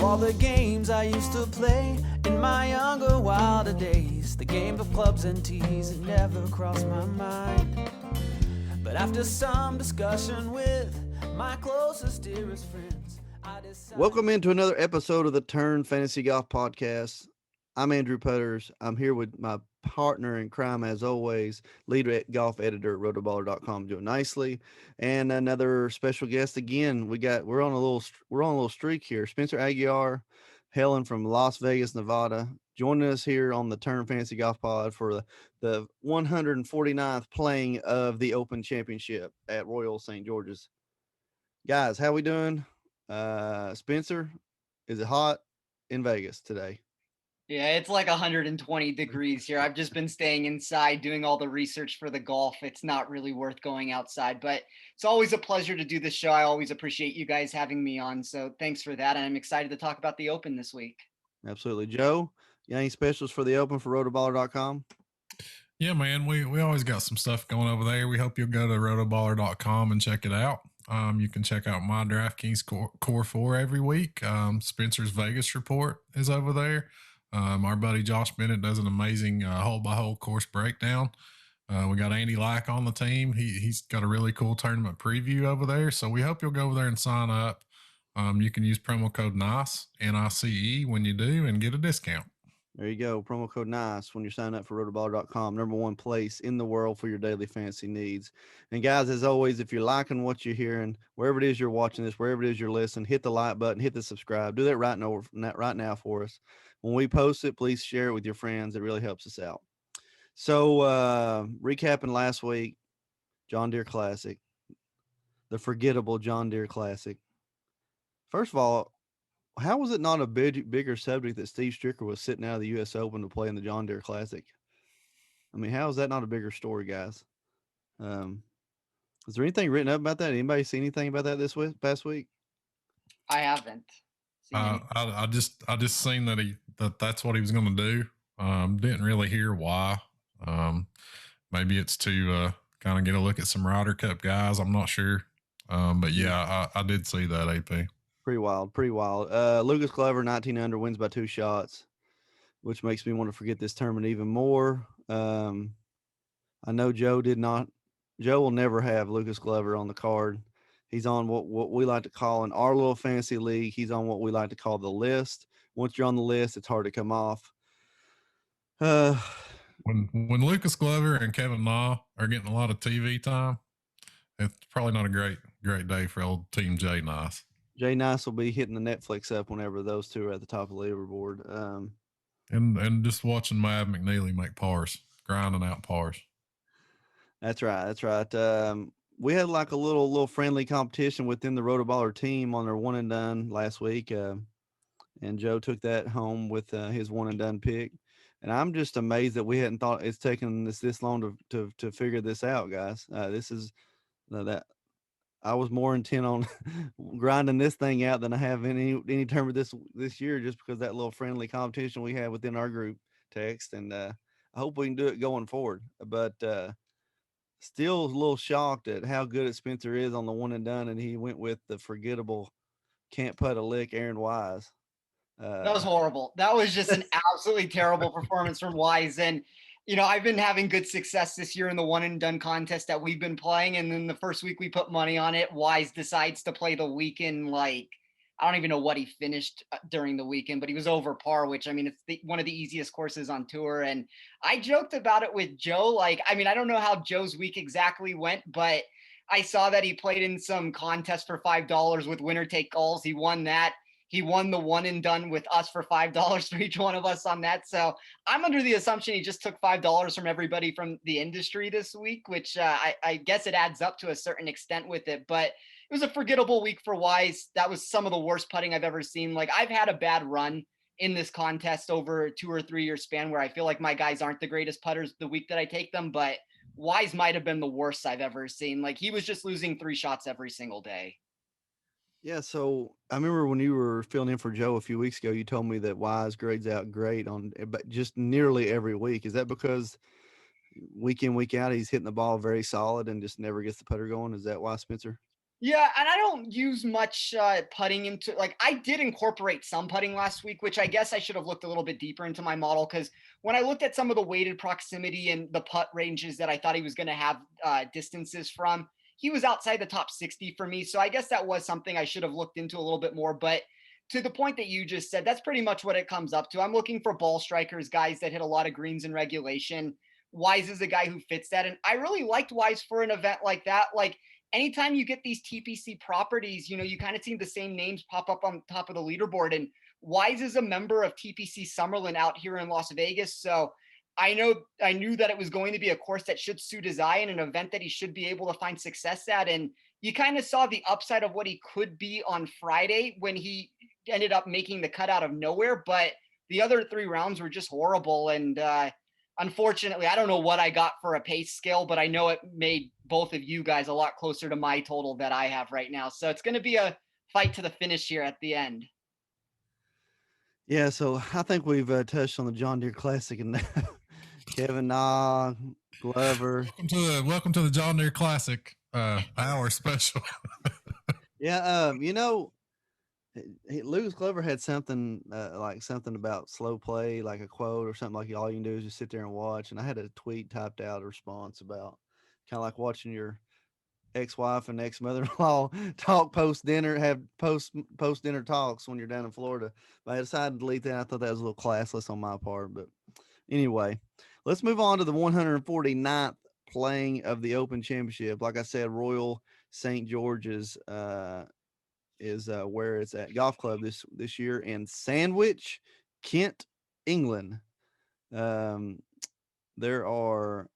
all the games I used to play in my younger, wilder days. The game of clubs and tees had never crossed my mind. But after some discussion with my closest, dearest friends, I decided... Welcome into another episode of the Turn Fantasy Golf Podcast. I'm AndrewPutters. I'm here with my partner in crime, as always, lead golf editor at Rotoballer.com, Joe Nicely, and another special guest again. We're on a little streak here. Spencer Aguiar, hailing from Las Vegas, Nevada, joining us here on the Turn Fantasy Golf Pod for the 149th playing of the Open Championship at Royal St. George's. Guys, how we doing? Spencer, is it hot in Vegas today? Yeah, it's like 120 degrees here. I've just been staying inside doing all the research for the golf. It's not really worth going outside, but it's always a pleasure to do this show. I always appreciate you guys having me on. So thanks for that. And I'm excited to talk about the Open this week. Absolutely. Joe, you got any specials for the Open for Rotoballer.com? Yeah, man, we always got some stuff going over there. We hope you'll go to rotoballer.com and check it out. You can check out my DraftKings Core 4 every week. Spencer's Vegas report is over there. Our buddy Josh Bennett does an amazing hole-by-hole course breakdown. We got Andy Lack on the team. He's got a really cool tournament preview over there. So we hope you'll go over there and sign up. You can use promo code NICE, N-I-C-E, when you do and get a discount. There you go. Promo code NICE when you're signing up for Rotoballer.com. Number one place in the world for your daily fantasy needs. And guys, as always, if you're liking what you're hearing, wherever it is you're watching this, wherever it is you're listening, hit the like button, hit the subscribe. Do that right now for us. When we post it, please share it with your friends. It really helps us out. So recapping last week, John Deere Classic, the forgettable John Deere Classic. First of all, how was it not a bigger subject that Steve Stricker was sitting out of the U.S. Open to play in the John Deere Classic? I mean, how is that not a bigger story, guys? Is there anything written up about that? Anybody see anything about that this past week? I haven't. I just seen that that's what he was going to do. Didn't really hear why. Maybe it's to kind of get a look at some Ryder Cup guys. I'm not sure. But yeah, I did see that AP. Pretty wild. Lucas Clover, 19 under, wins by 2 shots, which makes me want to forget this tournament even more. I know Joe will never have Lucas Glover on the card. He's on what we like to call in our little fantasy league. He's on what we like to call the list. Once you're on the list, it's hard to come off. When Lucas Glover and Kevin Na are getting a lot of TV time, it's probably not a great day for old Team Jay Nice. Jay Nice will be hitting the Netflix up whenever those two are at the top of the leaderboard. And just watching Mav McNeely make pars, grinding out pars. That's right. We had like a little friendly competition within the Rotoballer team on their one and done last week. And Joe took that home with his one and done pick. And I'm just amazed that we hadn't thought it's taken us this long to figure this out, guys. This is that I was more intent on grinding this thing out than I have any tournament this year, just because that little friendly competition we have within our group text. And I hope we can do it going forward. But still a little shocked at how good Spencer is on the one and done, and he went with the forgettable can't putt a lick Aaron Wise. That was horrible. That was just an absolutely terrible performance from Wise. And, I've been having good success this year in the one and done contest that we've been playing. And then the first week we put money on it, Wise decides to play the weekend. I don't even know what he finished during the weekend, but he was over par, which, it's one of the easiest courses on tour. And I joked about it with Joe. I don't know how Joe's week exactly went, but I saw that he played in some contest for $5 with winner take alls. He won that. He won the one and done with us for $5 for each one of us on that. So I'm under the assumption he just took $5 from everybody from the industry this week, which I guess it adds up to a certain extent with it. But it was a forgettable week for Wise. That was some of the worst putting I've ever seen. I've had a bad run in this contest over a 2 or 3 year span where I feel like my guys aren't the greatest putters the week that I take them, but Wise might have been the worst I've ever seen. He was just losing 3 shots every single day. Yeah, so I remember when you were filling in for Joe a few weeks ago, you told me that Wise grades out great on just nearly every week. Is that because week in, week out, he's hitting the ball very solid and just never gets the putter going? Is that why, Spencer? Yeah, and I don't use much putting into, like, I did incorporate some putting last week, which I guess I should have looked a little bit deeper into my model, because when I looked at some of the weighted proximity and the putt ranges that I thought he was going to have distances from, he was outside the top 60 for me. So I guess that was something I should have looked into a little bit more. But to the point that you just said, that's pretty much what it comes up to. I'm looking for ball strikers, guys that hit a lot of greens in regulation. Wise is a guy who fits that. And I really liked Wise for an event like that. Like, anytime you get these TPC properties, you kind of see the same names pop up on top of the leaderboard. And Wise is a member of TPC Summerlin out here in Las Vegas. So I knew that it was going to be a course that should suit his eye and an event that he should be able to find success at. And you kind of saw the upside of what he could be on Friday when he ended up making the cut out of nowhere. But the other 3 rounds were just horrible. And unfortunately, I don't know what I got for a pace scale, but I know it made both of you guys a lot closer to my total that I have right now. So it's going to be a fight to the finish here at the end. Yeah, so I think we've touched on the John Deere Classic and Kevin Na, Glover. Welcome to the John Deere Classic hour special. Yeah, Lucas Clover had something something about slow play, like a quote or something, like all you can do is just sit there and watch. And I had a tweet typed out, a response about kind of like watching your ex-wife and ex-mother-in-law talk post-dinner, have post-dinner talks when you're down in Florida. But I decided to delete that. I thought that was a little classless on my part. But anyway, let's move on to the 149th playing of the Open Championship. Like I said, Royal St. George's is where it's at, golf club this year in Sandwich, Kent, England. There are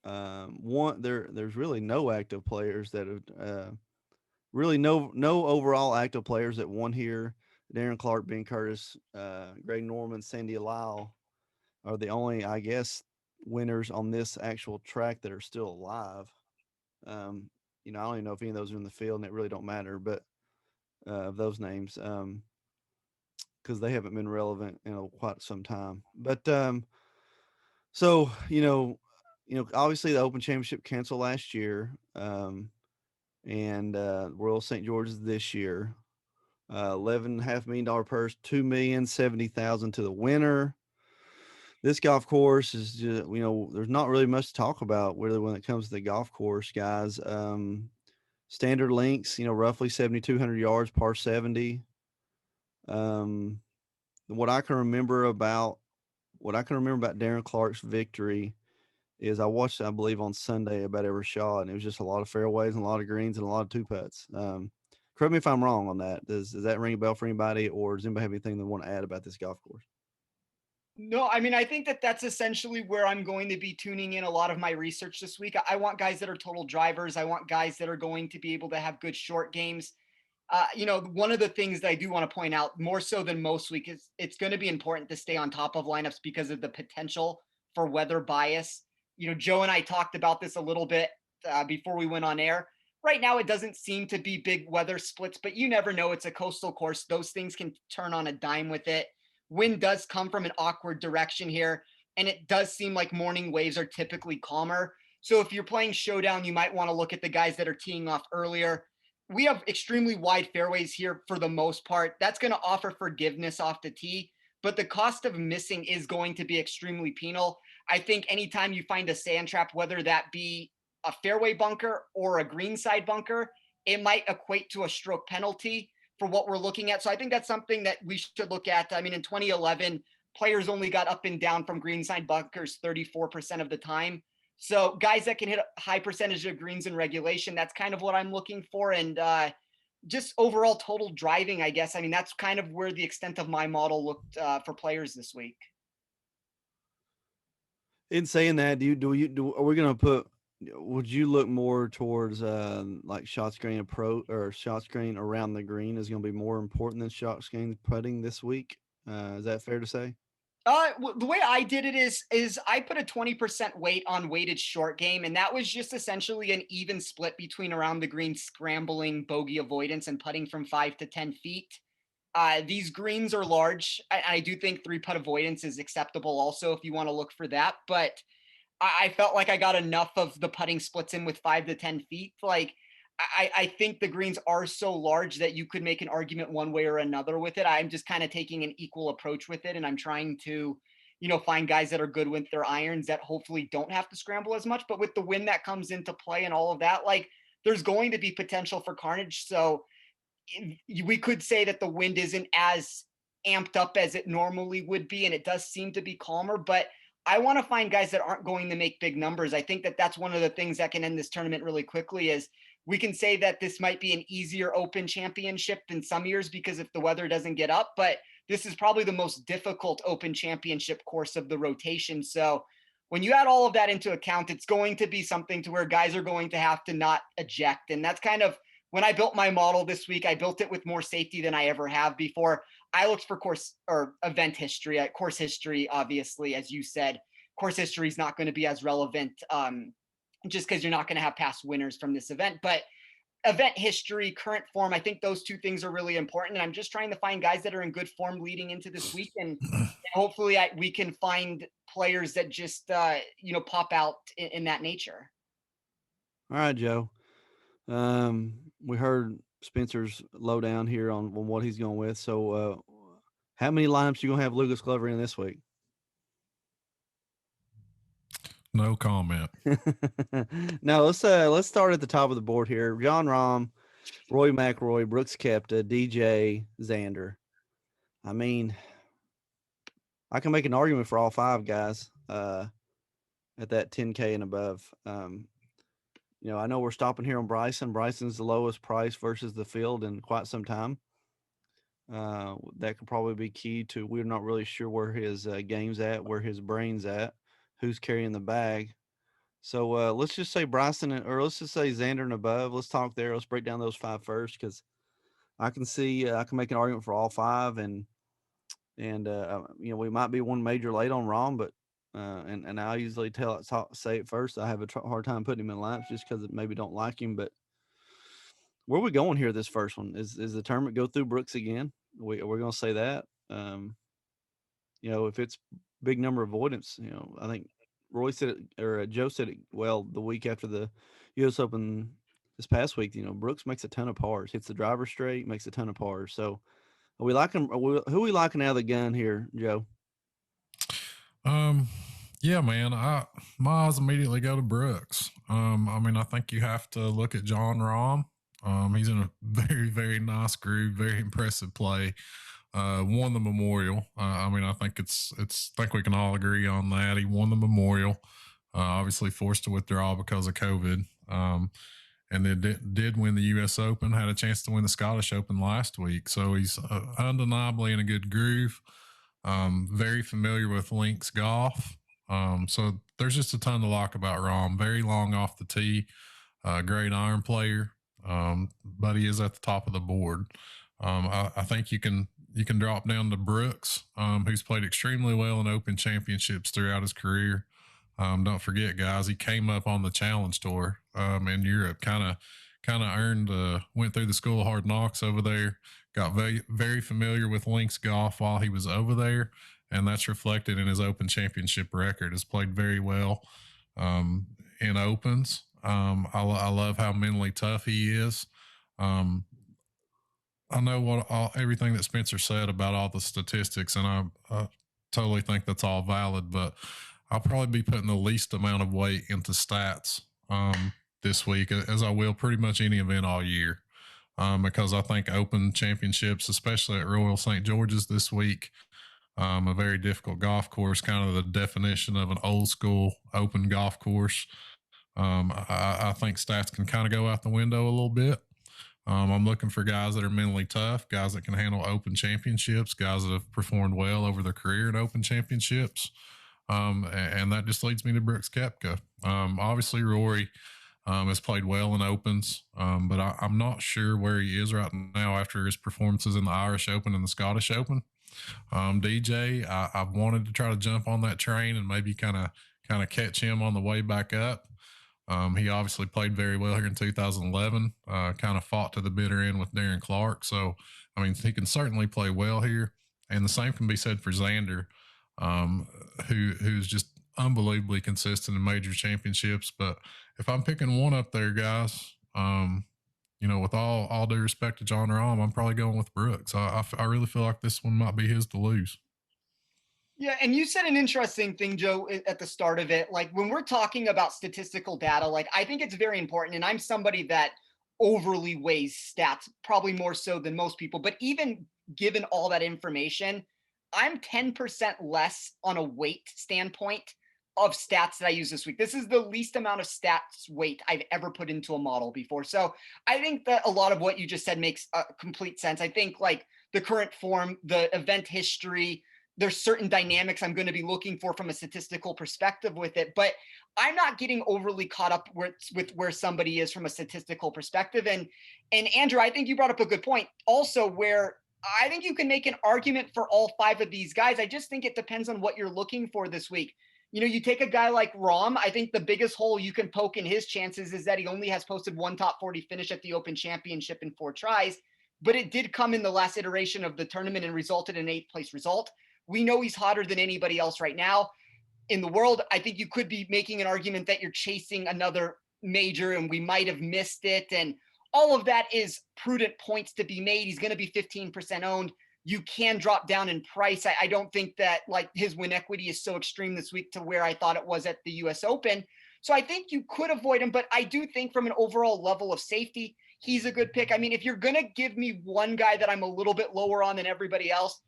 there's really no active players that have really no overall active players that won here. Darren Clark, Ben Curtis, Greg Norman, Sandy Lyle are the only, I guess, winners on this actual track that are still alive. I don't even know if any of those are in the field, and it really don't matter. But of those names, because they haven't been relevant in quite some time. But so obviously the Open Championship canceled last year, and Royal St. George's this year. $11.5 million purse, $2,070,000 to the winner. This golf course is just, there's not really much to talk about really when it comes to the golf course, guys. Standard links, roughly 7,200 yards, par 70. What I can remember about Darren Clark's victory is I watched, I believe, on Sunday about every shot, and it was just a lot of fairways and a lot of greens and a lot of two putts. Correct me if I'm wrong on that. Does that ring a bell for anybody, or does anybody have anything they want to add about this golf course? No, I mean, I think that that's essentially where I'm going to be tuning in a lot of my research this week. I want guys that are total drivers. I want guys that are going to be able to have good short games. One of the things that I do want to point out more so than most week is it's going to be important to stay on top of lineups because of the potential for weather bias. Joe and I talked about this a little bit before we went on air. Right now, it doesn't seem to be big weather splits, but you never know. It's a coastal course. Those things can turn on a dime with it. Wind does come from an awkward direction here, and it does seem like morning waves are typically calmer. So if you're playing showdown, you might want to look at the guys that are teeing off earlier. We have extremely wide fairways here for the most part. That's going to offer forgiveness off the tee, but the cost of missing is going to be extremely penal. I think anytime you find a sand trap, whether that be a fairway bunker or a greenside bunker, it might equate to a stroke penalty for what we're looking at. So I think that's something that we should look at. I mean, in 2011, players only got up and down from greenside bunkers 34% of the time. So guys that can hit a high percentage of greens in regulation, that's kind of what I'm looking for. And just overall total driving, I guess. I mean, that's kind of where the extent of my model looked for players this week. In saying that, are we going to put, would you look more towards like shot screen approach or shot screen around the green is going to be more important than shot screen putting this week? Is that fair to say? The way I did it is I put a 20% weight on weighted short game, and that was just essentially an even split between around the green scrambling, bogey avoidance, and putting from 5 to 10 feet. These greens are large. I do think 3-putt avoidance is acceptable also if you want to look for that, but I felt like I got enough of the putting splits in with 5 to 10 feet. Like, I think the greens are so large that you could make an argument one way or another with it. I'm just kind of taking an equal approach with it, and I'm trying to, find guys that are good with their irons that hopefully don't have to scramble as much. But with the wind that comes into play and all of that, like there's going to be potential for carnage. So we could say that the wind isn't as amped up as it normally would be, and it does seem to be calmer. But I want to find guys that aren't going to make big numbers. I think that that's one of the things that can end this tournament really quickly. Is we can say that this might be an easier Open Championship than some years because if the weather doesn't get up, but this is probably the most difficult Open Championship course of the rotation. So when you add all of that into account, it's going to be something to where guys are going to have to not eject. And that's kind of when I built my model this week, I built it with more safety than I ever have before. I looked for course or event history, course history, obviously, as you said. Course history is not going to be as relevant just because you're not going to have past winners from this event. But event history, current form, I think those two things are really important. And I'm just trying to find guys that are in good form leading into this week. And hopefully we can find players that just, pop out in that nature. All right, Joe. We heard Spencer's lowdown here on what he's going with. So, how many lineups you gonna have Lucas Clover in this week? No comment. No, let's start at the top of the board here. Jon Rahm, Roy McIlroy, Brooks Koepka, DJ, Xander. I mean, I can make an argument for all five guys at that 10K and above. I know we're stopping here on Bryson. Bryson's the lowest price versus the field in quite some time. That could probably be key to we're not really sure where his game's at, where his brain's at, who's carrying the bag. So let's just say Bryson or let's just say Xander and above. Let's talk there. Let's break down those five first because I can see I can make an argument for all five, and we might be one major late on Rahm, but and I usually say it first. I have a hard time putting him in lineups just because maybe don't like him. But where are we going here? This first one is the tournament go through Brooks again? We're going to say that. If it's big number avoidance, I think Roy said it or Joe said it well the week after the U.S. Open this past week. Brooks makes a ton of pars, hits the driver straight, makes a ton of pars. So are we liking? Who are we liking out of the gun here, Joe? Yeah, man. My eyes immediately go to Brooks. I think you have to look at Jon Rahm. He's in a very, very nice groove, very impressive play. Won the Memorial. I think think we can all agree on that. He won the Memorial. Obviously forced to withdraw because of COVID. And then did win the U.S. Open, had a chance to win the Scottish Open last week. So he's undeniably in a good groove. Very familiar with links golf. So there's just a ton to like about Rahm. Very long off the tee. Great iron player. But he is at the top of the board. I think you can drop down to Brooks, who's played extremely well in Open Championships throughout his career. Don't forget, guys, he came up on the Challenge Tour in Europe. Kind of earned, went through the School of Hard Knocks over there. Got very, very familiar with links golf while he was over there, and that's reflected in his Open Championship record. Has played very well in Opens. I love how mentally tough he is. I know everything that Spencer said about all the statistics, and I totally think that's all valid, but I'll probably be putting the least amount of weight into stats this week, as I will pretty much any event all year, because I think Open Championships, especially at Royal St. George's this week, a very difficult golf course, kind of the definition of an old school open golf course. I think stats can kind of go out the window a little bit. I'm looking for guys that are mentally tough, guys that can handle Open Championships, guys that have performed well over their career in Open Championships. And that just leads me to Brooks Koepka. Obviously, Rory has played well in Opens, but I'm not sure where he is right now after his performances in the Irish Open and the Scottish Open. DJ, I've wanted to try to jump on that train and maybe kind of catch him on the way back up. He obviously played very well here in 2011, kind of fought to the bitter end with Darren Clark. So, he can certainly play well here. And the same can be said for Xander, who's just unbelievably consistent in major championships. But if I'm picking one up there, guys, with all due respect to John Rahm, I'm probably going with Brooks. I really feel like this one might be his to lose. Yeah, and you said an interesting thing, Joe, at the start of it. Like when we're talking about statistical data, like I think it's very important. And I'm somebody that overly weighs stats, probably more so than most people. But even given all that information, I'm 10% less on a weight standpoint of stats that I use this week. This is the least amount of stats weight I've ever put into a model before. So I think that a lot of what you just said makes complete sense. I think like the current form, the event history, there's certain dynamics I'm going to be looking for from a statistical perspective with it, but I'm not getting overly caught up with where somebody is from a statistical perspective. And Andrew, I think you brought up a good point also, where I think you can make an argument for all five of these guys. I just think it depends on what you're looking for this week. You take a guy like Rahm. I think the biggest hole you can poke in his chances is that he only has posted one top 40 finish at the Open Championship in 4 tries, but it did come in the last iteration of the tournament and resulted in an 8th place result. We know he's hotter than anybody else right now in the world. I think you could be making an argument that you're chasing another major and we might have missed it. And all of that is prudent points to be made. He's going to be 15% owned. You can drop down in price. I don't think that like his win equity is so extreme this week to where I thought it was at the US Open. So I think you could avoid him, but I do think from an overall level of safety, he's a good pick. I mean, if you're going to give me one guy that I'm a little bit lower on than everybody else,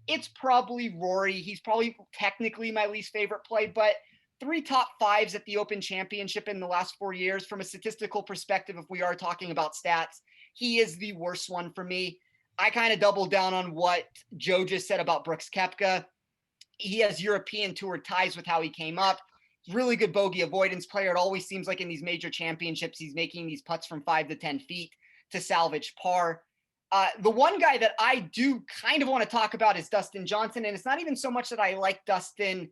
it's probably Rory. He's probably technically my least favorite play, but 3 top 5s at the Open Championship in the last 4 years. From a statistical perspective, if we are talking about stats, he is the worst one for me. I kind of doubled down on what Joe just said about Brooks Koepka. He has European Tour ties with how he came up. Really good bogey avoidance player. It always seems like in these major championships, he's making these putts from 5 to 10 feet to salvage par. The one guy that I do kind of want to talk about is Dustin Johnson. And it's not even so much that I like Dustin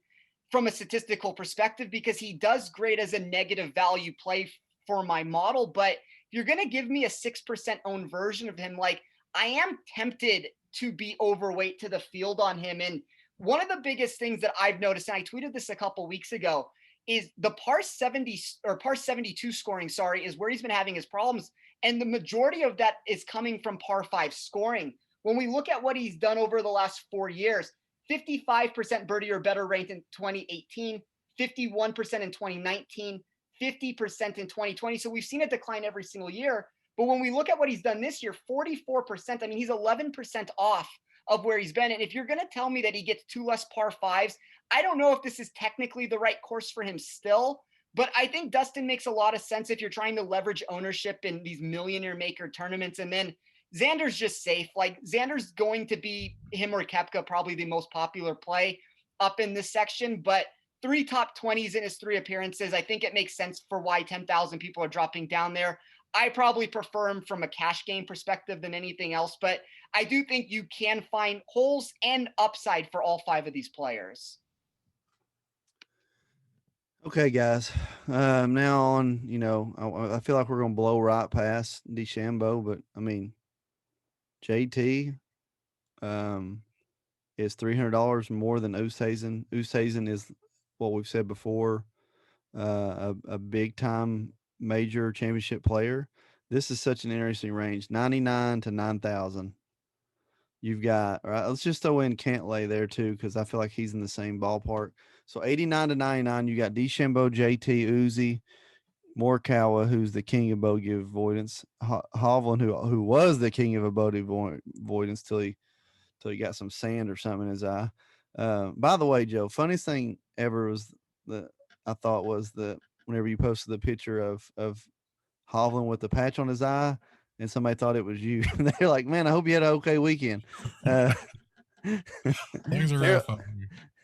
from a statistical perspective, because he does great as a negative value play for my model. But if you're going to give me a 6% owned version of him, like I am tempted to be overweight to the field on him. And one of the biggest things that I've noticed, and I tweeted this a couple weeks ago, is the par 70 or par 72 scoring, is where he's been having his problems. And the majority of that is coming from par 5 scoring. When we look at what he's done over the last 4 years, 55% birdie or better ranked in 2018, 51% in 2019, 50% in 2020. So we've seen it decline every single year. But when we look at what he's done this year, 44%, I mean, he's 11% off of where he's been. And if you're going to tell me that he gets 2 less par 5s, I don't know if this is technically the right course for him still. But I think Dustin makes a lot of sense if you're trying to leverage ownership in these millionaire maker tournaments. And then Xander's just safe. Like Xander's going to be, him or Koepka, probably the most popular play up in this section. But 3 top 20s in his 3 appearances, I think it makes sense for why 10,000 people are dropping down there. I probably prefer him from a cash game perspective than anything else. But I do think you can find holes and upside for all 5 of these players. Okay, guys. Now on, I feel like we're going to blow right past DeChambeau, but I mean, JT is $300 more than Oosthuizen. Oosthuizen is what we've said before, a big time major championship player. This is such an interesting range, 99 to 9,000. You've got, all right, let's just throw in Cantlay there too, because I feel like he's in the same ballpark. So 89 to 99, you got DeChambeau, JT, Uzi, Morikawa, who's the king of bogey avoidance, Hovland, who was the king of a bogey avoidance till he got some sand or something in his eye. By the way, Joe, funniest thing ever was whenever you posted the picture of Hovland with the patch on his eye, and somebody thought it was you. They're like, "Man, I hope you had an okay weekend." Things are rough.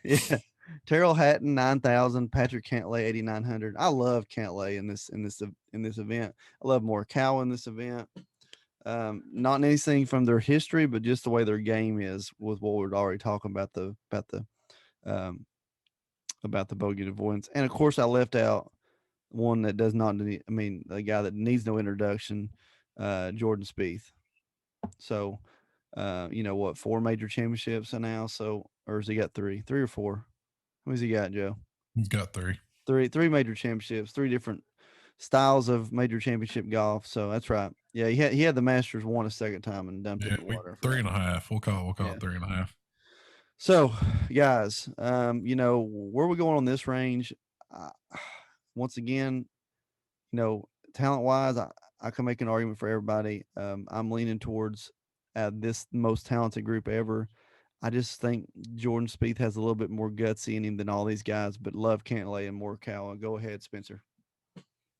Yeah, Terrell Hatton 9,000, Patrick Cantlay 8,900. I love Cantlay in this event. I love Morikawa in this event. Not anything from their history, but just the way their game is with what we're already talking about the bogey avoidance. And of course, I left out one that does not need, the guy that needs no introduction, Jordan Spieth. So, 4 major championships now? So, or has he got 3 or 4? Who's he got, Joe? He's got 3. 3 major championships, 3 different styles of major championship golf. So that's right. Yeah, he had the Masters won a second time and dumped it in the water. 3.5. We'll call it 3.5. So, guys, where we going on this range? Once again, talent wise, I can make an argument for everybody. I'm leaning towards this most talented group ever. I just think Jordan Spieth has a little bit more gutsy in him than all these guys, but love Cantlay and Morikawa. Go ahead, Spencer.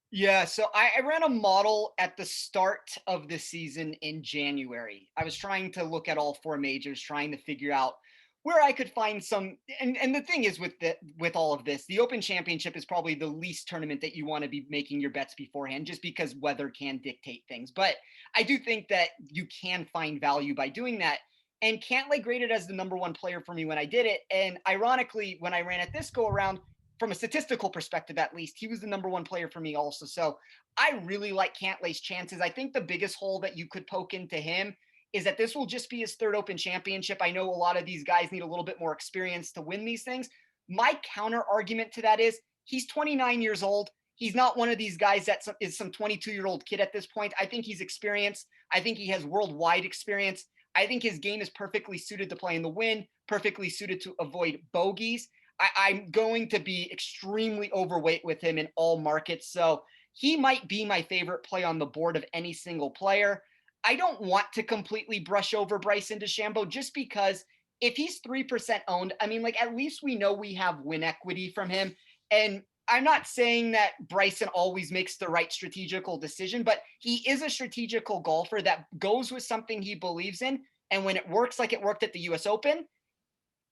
Yeah, so I ran a model at the start of the season in January. I was trying to look at all four majors, trying to figure out where I could find some. And the thing is with all of this, the Open Championship is probably the least tournament that you want to be making your bets beforehand, just because weather can dictate things. But I do think that you can find value by doing that. And Cantlay graded as the number one player for me when I did it. And ironically, when I ran it this go around, from a statistical perspective, at least, he was the number one player for me also. So I really like Cantlay's chances. I think the biggest hole that you could poke into him is that this will just be his third Open Championship. I know a lot of these guys need a little bit more experience to win these things. My counter argument to that is he's 29 years old. He's not one of these guys that is some 22-year-old kid at this point. I think he's experienced. I think he has worldwide experience. I think his game is perfectly suited to play in the wind, perfectly suited to avoid bogeys. I'm going to be extremely overweight with him in all markets. So he might be my favorite play on the board of any single player. I don't want to completely brush over Bryson DeChambeau just because if he's 3% owned, I mean, like, at least we know we have win equity from him. And I'm not saying that Bryson always makes the right strategical decision, but he is a strategical golfer that goes with something he believes in. And when it works, like it worked at the US Open,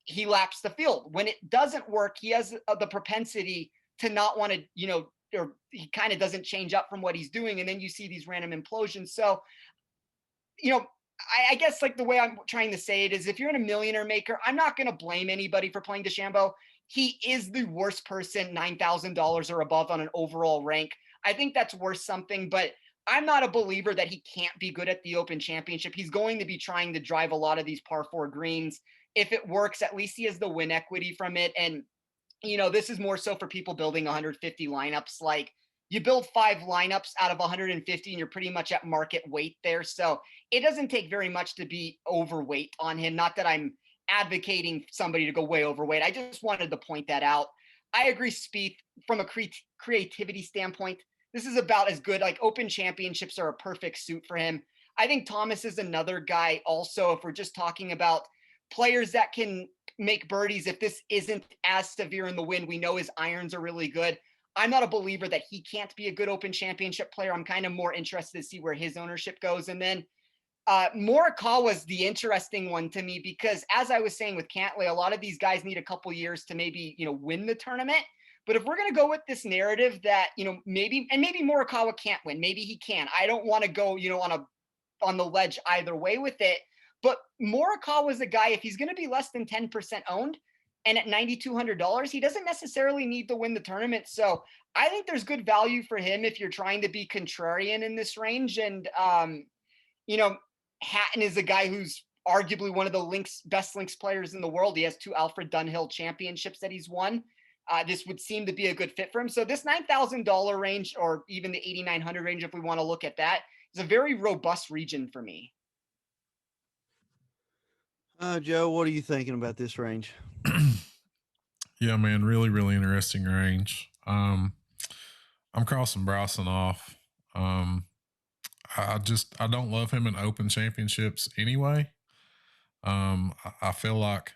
he laps the field. When it doesn't work, he has the propensity to not want to, or he kind of doesn't change up from what he's doing. And then you see these random implosions. So, I guess like the way I'm trying to say it is if you're in a millionaire maker, I'm not going to blame anybody for playing DeChambeau. He is the worst person, $9,000 or above on an overall rank. I think that's worth something, but I'm not a believer that he can't be good at the Open Championship. He's going to be trying to drive a lot of these par four greens. If it works, at least he has the win equity from it. And, this is more so for people building 150 lineups. Like, you build 5 lineups out of 150 and you're pretty much at market weight there. So it doesn't take very much to be overweight on him. Not that I'm advocating somebody to go way overweight. I just wanted to point that out. I agree, Spieth, from a creativity standpoint, this is about as good. Like, Open Championships are a perfect suit for him. I think Thomas is another guy also, if we're just talking about players that can make birdies. If this isn't as severe in the wind, we know his irons are really good. I'm not a believer that he can't be a good Open Championship player. I'm kind of more interested to see where his ownership goes. And then Morikawa was the interesting one to me because, as I was saying with Cantlay, a lot of these guys need a couple years to maybe, win the tournament. But if we're going to go with this narrative that, maybe Morikawa can't win, maybe he can. I don't want to go, on the ledge either way with it. But Morikawa is a guy, if he's going to be less than 10% owned and at $9,200, he doesn't necessarily need to win the tournament. So I think there's good value for him if you're trying to be contrarian in this range. And, Hatton is a guy who's arguably one of the best links players in the world. He has 2 Alfred Dunhill championships that he's won. This would seem to be a good fit for him. So this $9,000 range, or even the $8,900 range, if we want to look at that, is a very robust region for me. Joe, what are you thinking about this range? Yeah, man, really, really interesting range. I'm crossing Bryson off. I don't love him in Open Championships anyway. I feel like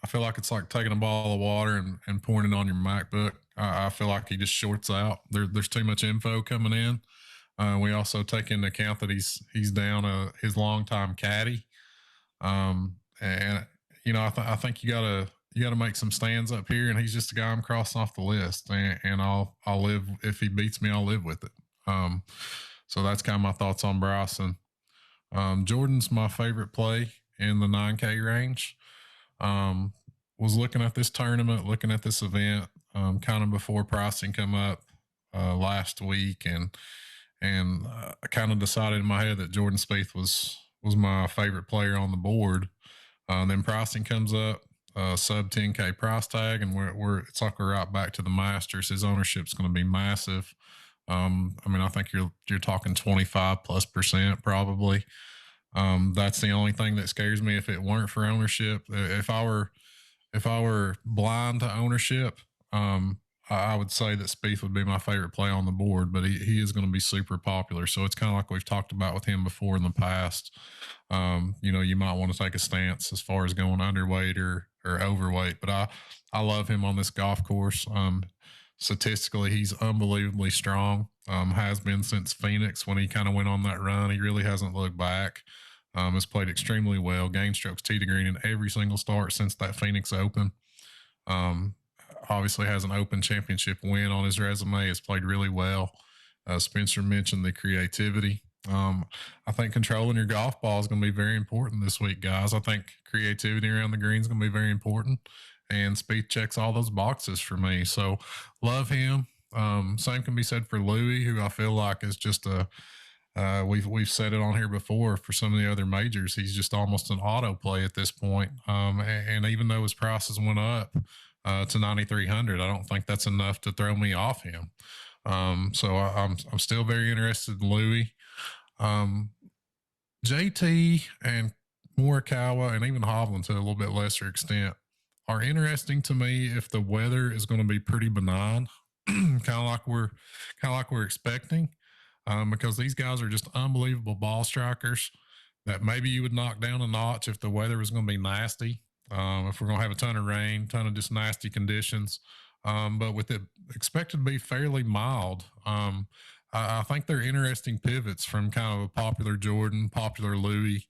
it's like taking a bottle of water and pouring it on your MacBook. I feel like he just shorts out. There's too much info coming in. We also take into account that he's down his longtime caddy. And I think you gotta make some stands up here, and he's just a guy I'm crossing off the list, and I'll live if he beats me. I'll live with it. So that's kind of my thoughts on Bryson. Jordan's my favorite play in the 9K range. Was looking at this tournament, looking at this event, kind of before pricing come up last week, and I kind of decided in my head that Jordan Spieth was my favorite player on the board. Then pricing comes up, sub 10K price tag, and it's like we're right back to the Masters. His ownership's going to be massive. I mean, I think you're talking 25+% probably. That's the only thing that scares me. If it weren't for ownership, if I were blind to ownership, I would say that Spieth would be my favorite play on the board, but he is going to be super popular. So it's kind of like we've talked about with him before in the past. You might want to take a stance as far as going underweight or overweight, but I love him on this golf course. Statistically, he's unbelievably strong. Has been since Phoenix when he kind of went on that run. He really hasn't looked back. Has played extremely well. Gain strokes tee to green in every single start since that Phoenix Open. Obviously has an Open Championship win on his resume. Has played really well. Spencer mentioned the creativity. I think controlling your golf ball is going to be very important this week, guys. I think creativity around the green is going to be very important, and Spieth checks all those boxes for me. So love him. Same can be said for Louis, who I feel like is just we've said it on here before for some of the other majors. He's just almost an auto play at this point. And even though his prices went up to 9,300, I don't think that's enough to throw me off him. So I'm still very interested in Louis. JT and Morikawa and even Hovland to a little bit lesser extent are interesting to me if the weather is going to be pretty benign, kind of like we're expecting, because these guys are just unbelievable ball strikers that maybe you would knock down a notch if the weather was going to be nasty. If we're going to have a ton of rain, ton of just nasty conditions, but with it expected to be fairly mild, I think they're interesting pivots from kind of a popular Jordan, popular Louis,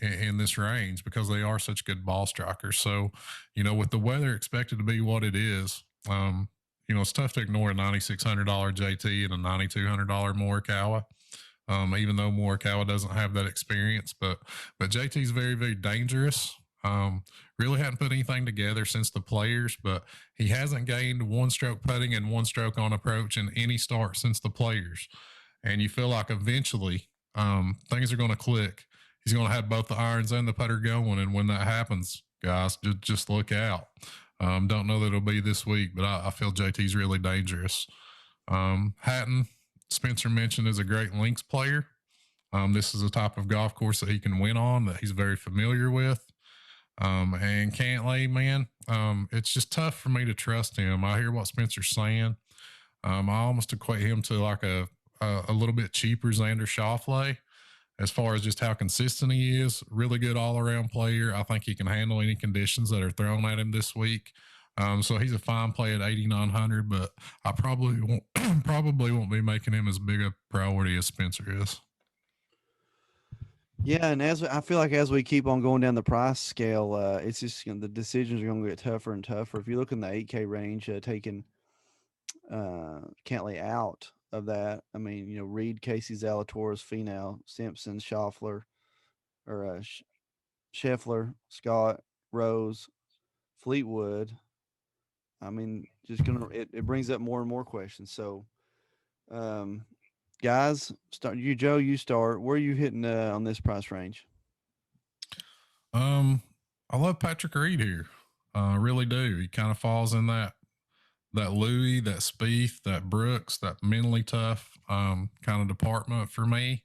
in this range because they are such good ball strikers. So, with the weather expected to be what it is, it's tough to ignore a $9,600 JT and a $9,200 Morikawa. Even though Morikawa doesn't have that experience, but JT is very, very dangerous. Really hadn't put anything together since the Players, but he hasn't gained one stroke putting and one stroke on approach in any start since the Players. And you feel like eventually things are going to click. He's going to have both the irons and the putter going. And when that happens, guys, just look out. Don't know that it'll be this week, but I feel JT's really dangerous. Hatton, Spencer mentioned, is a great links player. This is a type of golf course that he can win on, that he's very familiar with. And Cantlay, man, it's just tough for me to trust him. I hear what Spencer's saying. I almost equate him to like a little bit cheaper Xander Schauffele as far as just how consistent he is. Really good all-around player. I think he can handle any conditions that are thrown at him this week. So he's a fine play at 8,900, but I probably won't be making him as big a priority as Spencer is. Yeah, and I feel like as we keep on going down the price scale, it's just the decisions are going to get tougher and tougher. If you look in the 8K range, taking Cantlay out of that, I mean, Reed, Casey, Zalatoris, Fenal, Simpson, Scheffler, or Scheffler, Scott, Rose, Fleetwood. I mean, just it brings up more and more questions. So, guys, Joe, you start. Where are you hitting on this price range? I love Patrick Reed here. I really do. He kind of falls in that Louis, that Spieth, that Brooks, that mentally tough kind of department for me.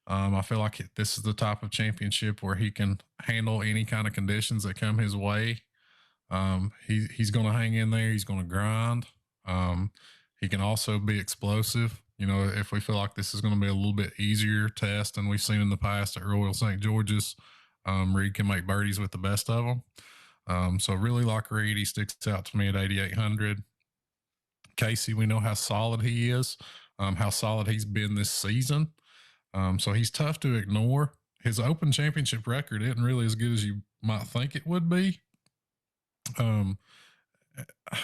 I feel like this is the type of championship where he can handle any kind of conditions that come his way. He's going to hang in there. He's going to grind. He can also be explosive. If we feel like this is going to be a little bit easier test than we've seen in the past at Royal St. George's, Reed can make birdies with the best of them. So really like Reed. He sticks out to me at 8,800. Casey, we know how solid he is, how solid he's been this season. So he's tough to ignore. His Open Championship record isn't really as good as you might think it would be.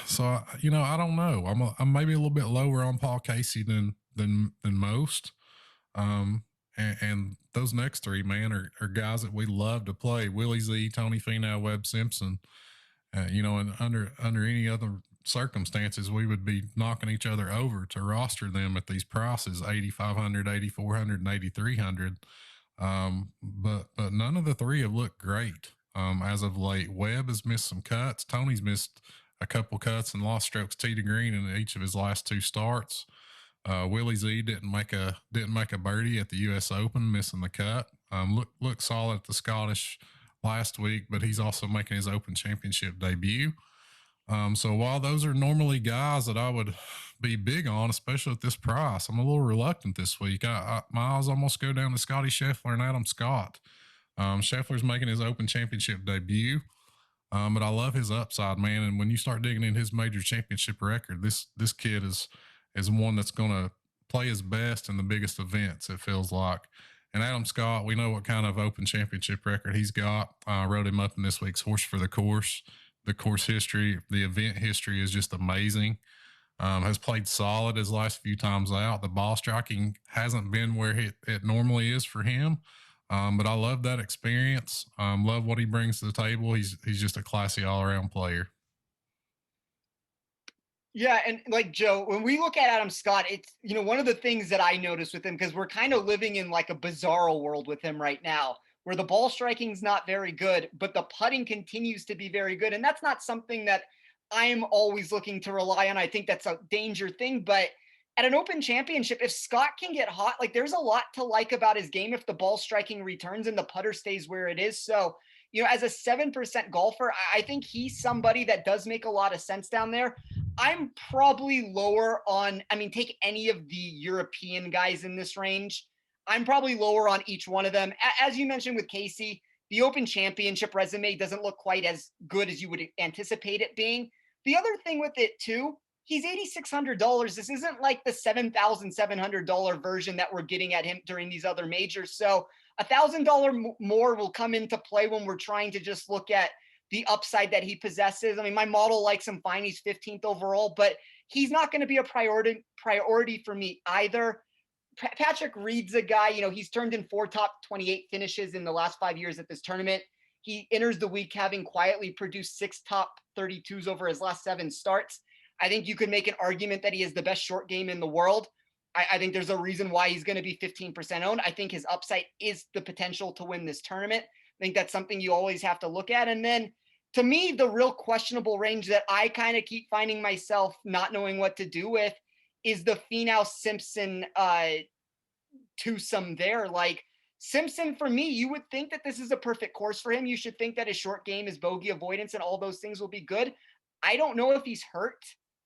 So I don't know. I'm maybe a little bit lower on Paul Casey than most. And those next three, man, are guys that we love to play. Willie Z, Tony Feno, Webb Simpson. And under any other circumstances, we would be knocking each other over to roster them at these prices, 8,500, 8,400, and 8,300. But none of the three have looked great as of late. Webb has missed some cuts. Tony's missed a couple cuts and lost strokes tee to green in each of his last two starts. Willie Z didn't make a birdie at the U.S. Open, missing the cut. Looked solid at the Scottish last week, but he's also making his Open Championship debut. So while those are normally guys that I would be big on, especially at this price, I'm a little reluctant this week. My eyes almost go down to Scottie Scheffler and Adam Scott. Scheffler's making his Open Championship debut, but I love his upside, man. And when you start digging in his major championship record, this kid is one that's going to play his best in the biggest events, it feels like. And Adam Scott, we know what kind of Open Championship record he's got. I wrote him up in this week's Horse for the Course. The course history, the event history is just amazing. Has played solid his last few times out. The ball striking hasn't been where it normally is for him. But I love that experience. Love what he brings to the table. He's just a classy all-around player. Yeah, and like Joe, when we look at Adam Scott, it's, you know, one of the things that I noticed with him, because we're kind of living in like a bizarro world with him right now, where the ball striking's not very good, but the putting continues to be very good. And that's not something that I'm always looking to rely on. I think that's a danger thing. But at an Open Championship, if Scott can get hot, like there's a lot to like about his game if the ball striking returns and the putter stays where it is. So, you know, as a 7% golfer, I think he's somebody that does make a lot of sense down there. I'm probably lower on, I mean, take any of the European guys in this range. I'm probably lower on each one of them. As you mentioned with Casey, the Open Championship resume doesn't look quite as good as you would anticipate it being. The other thing with it too, he's $8,600. This isn't like the $7,700 version that we're getting at him during these other majors. So $1,000 more will come into play when we're trying to just look at the upside that he possesses. I mean, my model likes him fine. He's 15th overall, but he's not going to be a priority for me either. Patrick Reed's a guy, you know, he's turned in 4 top 28 finishes in the last 5 years at this tournament. He enters the week having quietly produced 6 top 32s over his last 7 starts. I think you could make an argument that he is the best short game in the world. I think there's a reason why he's going to be 15% owned. I think his upside is the potential to win this tournament. I think that's something you always have to look at. And then to me, the real questionable range that I kind of keep finding myself not knowing what to do with is the Fenal Simpson twosome there. Like Simpson, for me, you would think that this is a perfect course for him. You should think that his short game, his bogey avoidance, and all those things will be good. I don't know if he's hurt.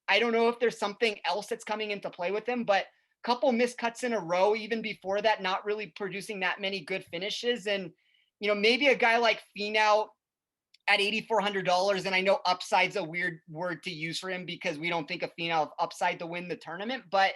I don't know if there's something else that's coming into play with him, but a couple miscuts in a row, even before that, not really producing that many good finishes. And, you know, maybe a guy like Fenal at $8,400, and I know upside's a weird word to use for him because we don't think of Fenal of upside to win the tournament, but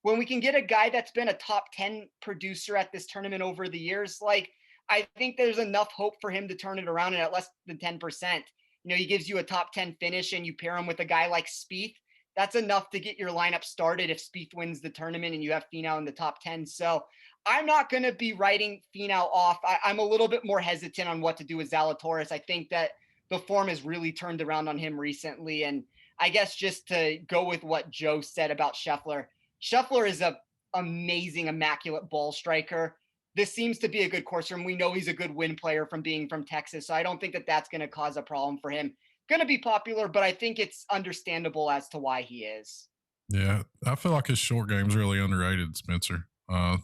when we can get a guy that's been a top 10 producer at this tournament over the years, like I think there's enough hope for him to turn it around and at less than 10%. You know, he gives you a top 10 finish and you pair him with a guy like Spieth. That's enough to get your lineup started if Spieth wins the tournament and you have Fenal in the top 10. So I'm not going to be writing Fenal off. I'm a little bit more hesitant on what to do with Zalatoris. I think that the form has really turned around on him recently. And I guess just to go with what Joe said about Scheffler, Scheffler is an amazing, immaculate ball striker. This seems to be a good course for him. We know he's a good win player from being from Texas. So I don't think that that's going to cause a problem for him. Going to be popular, but I think it's understandable as to why he is. Yeah, I feel like his short game's really underrated, Spencer.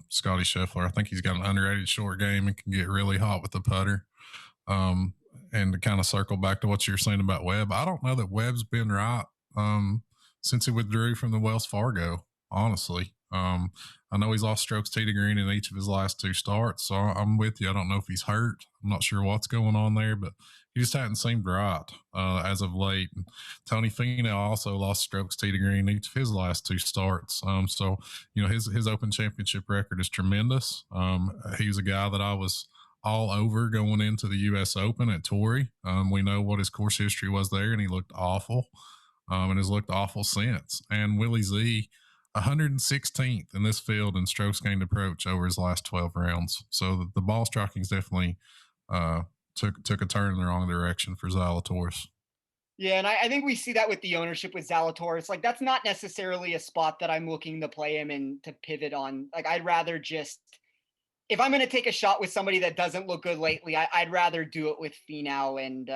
Scottie Scheffler. I think he's got an underrated short game and can get really hot with the putter. And to kind of circle back to what you were saying about Webb, I don't know that Webb's been right since he withdrew from the Wells Fargo, honestly. I know he's lost strokes tee to green in each of his last 2 starts, so I'm with you. I don't know if he's hurt. I'm not sure what's going on there, but he just hadn't seemed right as of late. And Tony Finau also lost strokes tee to green each of his last 2 starts. So, you know, his Open Championship record is tremendous. He was a guy that I was all over going into the U.S. Open at Torrey. We know what his course history was there, and he looked awful and has looked awful since. And Willie Z, 116th in this field in strokes gained approach over his last 12 rounds. So the ball striking's definitely took a turn in the wrong direction for Zalatoris. Yeah, and I think we see that with the ownership with Zalatoris. Like, that's not necessarily a spot that I'm looking to play him and to pivot on. Like, I'd rather just if I'm going to take a shot with somebody that doesn't look good lately, I'd rather do it with Feno and,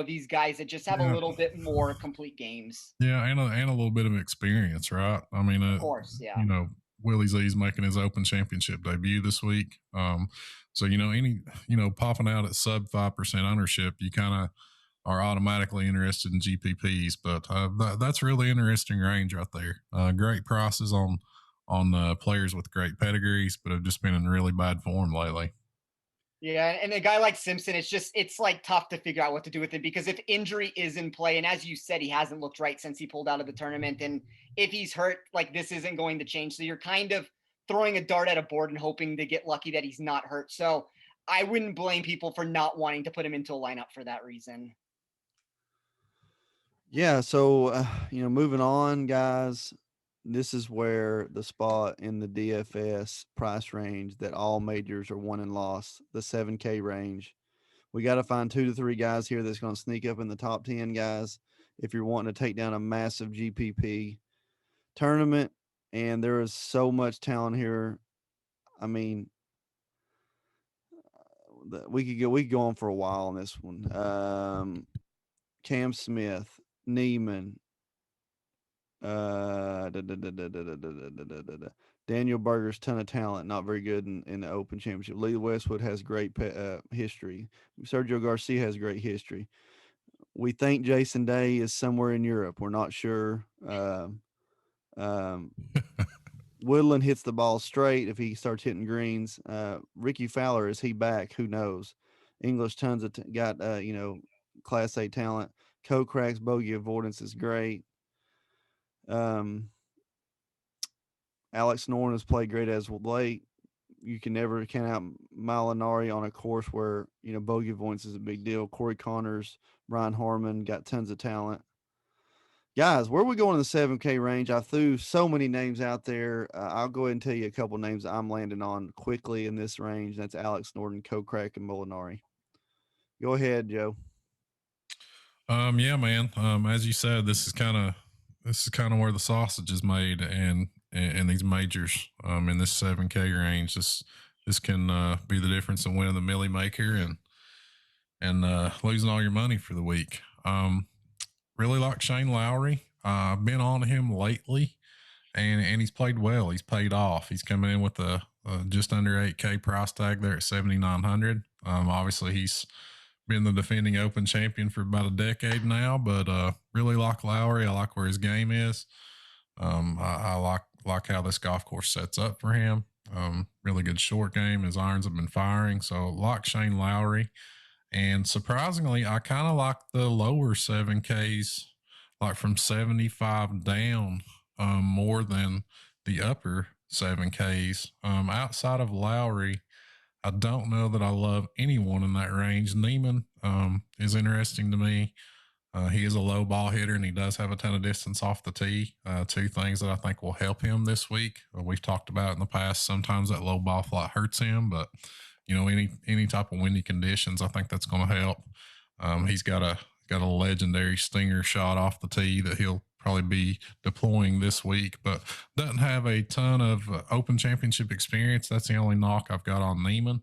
these guys that just have a little bit more complete games. Yeah, and a little bit of experience, right? I mean, Of course, yeah. Willie Z's making his Open Championship debut this week. So popping out at sub 5% ownership, you kind of are automatically interested in GPPs. But that's really interesting range right there. Great prices on players with great pedigrees, but have just been in really bad form lately. Yeah, and a guy like Simpson, it's like tough to figure out what to do with him, because if injury is in play, and as you said, he hasn't looked right since he pulled out of the tournament, and if he's hurt, like, this isn't going to change. So you're kind of throwing a dart at a board and hoping to get lucky that he's not hurt. So I wouldn't blame people for not wanting to put him into a lineup for that reason. Yeah, so moving on, guys. This is where the spot in the DFS price range that all majors are won and lost, the 7K range. We got to find 2 to 3 guys here that's going to sneak up in the top 10, guys, if you're wanting to take down a massive GPP tournament. And there is so much talent here. I mean, we could go on for a while on this one. Cam Smith, Neiman, Daniel Berger's ton of talent, not very good in the Open Championship. Lee Westwood has great history. Sergio Garcia has great history. We think Jason Day is somewhere in Europe. We're not sure. Woodland hits the ball straight if he starts hitting greens. Ricky Fowler, is he back? Who knows? English tons of got Class A talent. Kokrak's bogey avoidance is great. Alex Noren has played great as of late. You can never count out Molinari on a course where bogey avoidance is a big deal. Corey Connors, Brian Harmon got tons of talent. Guys, where are we going in the 7K range? I threw so many names out there. I'll go ahead and tell you a couple names that I'm landing on quickly in this range. That's Alex Norton, Kokrak, and Molinari. Go ahead, Joe. Yeah, man. As you said, this is kind of where the sausage is made, and these majors, in this 7K range, this can be the difference in winning the Millie Maker and losing all your money for the week. Really like Shane Lowry. I've been on him lately, and he's played well. He's paid off. He's coming in with a just under 8K price tag there at 7,900. Obviously, he's been the defending Open champion for about a decade now, but really like Lowry. I like where his game is. I like how this golf course sets up for him. Really good short game. His irons have been firing. So like Shane Lowry. And surprisingly, I kind of like the lower 7Ks, like from 75 down, more than the upper 7Ks. Outside of Lowry, I don't know that I love anyone in that range. Neiman is interesting to me. He is a low ball hitter, and he does have a ton of distance off the tee. 2 things that I think will help him this week. We've talked about in the past. Sometimes that low ball flight hurts him, but any type of windy conditions, I think that's going to help. He's got a legendary stinger shot off the tee that he'll probably be deploying this week, but doesn't have a ton of Open Championship experience. That's the only knock I've got on Neiman.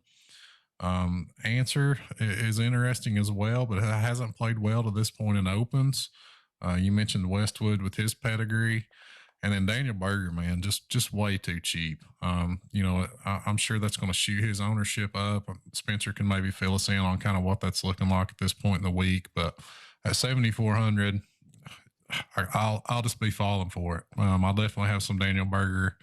Answer is interesting as well, but it hasn't played well to this point in Opens. You mentioned Westwood with his pedigree. And then Daniel Berger, man, just way too cheap. I'm sure that's going to shoot his ownership up. Spencer can maybe fill us in on kind of what that's looking like at this point in the week. But at 7,400, I'll just be falling for it. I'll definitely have some Daniel Berger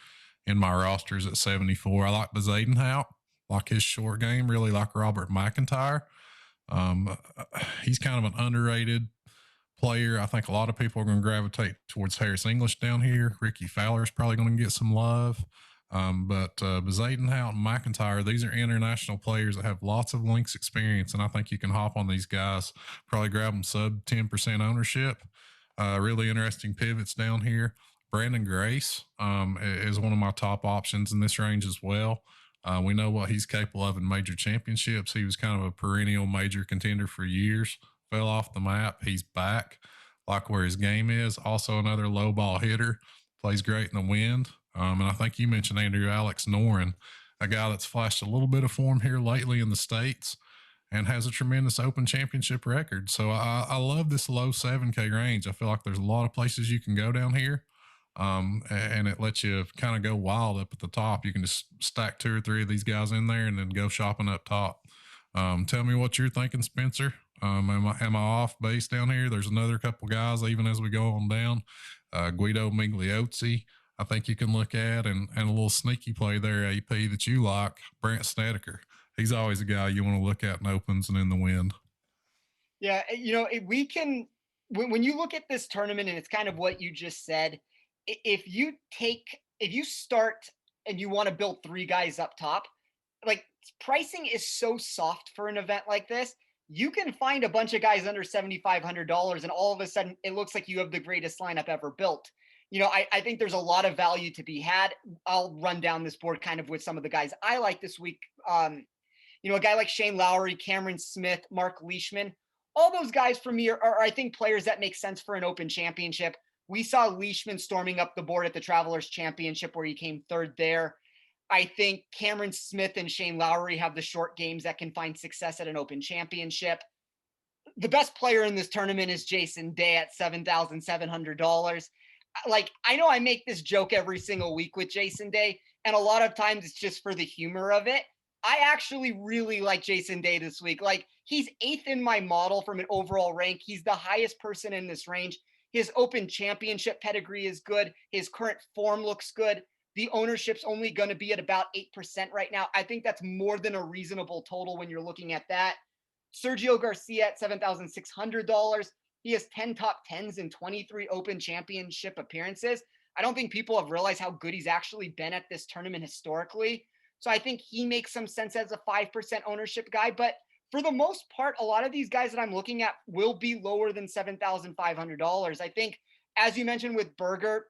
in my rosters at 74. I like Bezadenhout, like his short game, really like Robert McIntyre. He's kind of an underrated player. I think a lot of people are going to gravitate towards Harris English down here. Ricky Fowler is probably going to get some love. But Bezadenhout and McIntyre, these are international players that have lots of links experience, and I think you can hop on these guys, probably grab them sub 10% ownership. Really interesting pivots down here. Brandon Grace is one of my top options in this range as well. We know what he's capable of in major championships. He was kind of a perennial major contender for years. Fell off the map. He's back. Like where his game is. Also another low ball hitter. Plays great in the wind. And I think you mentioned Alex Noren. a guy that's flashed a little bit of form here lately in the States and has a tremendous Open Championship record. So I love this low 7K range. I feel like there's a lot of places you can go down here. And it lets you kind of go wild up at the top. You can just stack 2 or 3 of these guys in there and then go shopping up top. Tell me what you're thinking, Spencer. Am I off base down here? There's another couple guys, even as we go on down. Guido Migliozzi, I think you can look at, and a little sneaky play there, AP, that you like, Brandt Snedeker. He's always a guy you want to look at in opens and in the wind. Yeah, we can, when you look at this tournament, and it's kind of what you just said, if you start and you want to build 3 guys up top, like, pricing is so soft for an event like this. You can find a bunch of guys under $7,500, and all of a sudden it looks like you have the greatest lineup ever built. I think there's a lot of value to be had. I'll run down this board kind of with some of the guys I like this week. A guy like Shane Lowry, Cameron Smith, Mark Leishman, all those guys for me are I think, players that make sense for an Open Championship. We saw Leishman storming up the board at the Travelers Championship, where he came 3rd there. I think Cameron Smith and Shane Lowry have the short games that can find success at an Open Championship. The best player in this tournament is Jason Day at $7,700. Like, I know I make this joke every single week with Jason Day, and a lot of times it's just for the humor of it. I actually really like Jason Day this week. Like, he's 8th in my model from an overall rank. He's the highest person in this range. His Open Championship pedigree is good. His current form looks good. The ownership's only going to be at about 8% right now. I think that's more than a reasonable total when you're looking at that. Sergio Garcia at $7,600. He has 10 top 10s in 23 Open Championship appearances. I don't think people have realized how good he's actually been at this tournament historically. So I think he makes some sense as a 5% ownership guy. But for the most part, a lot of these guys that I'm looking at will be lower than $7,500. I think, as you mentioned with Berger,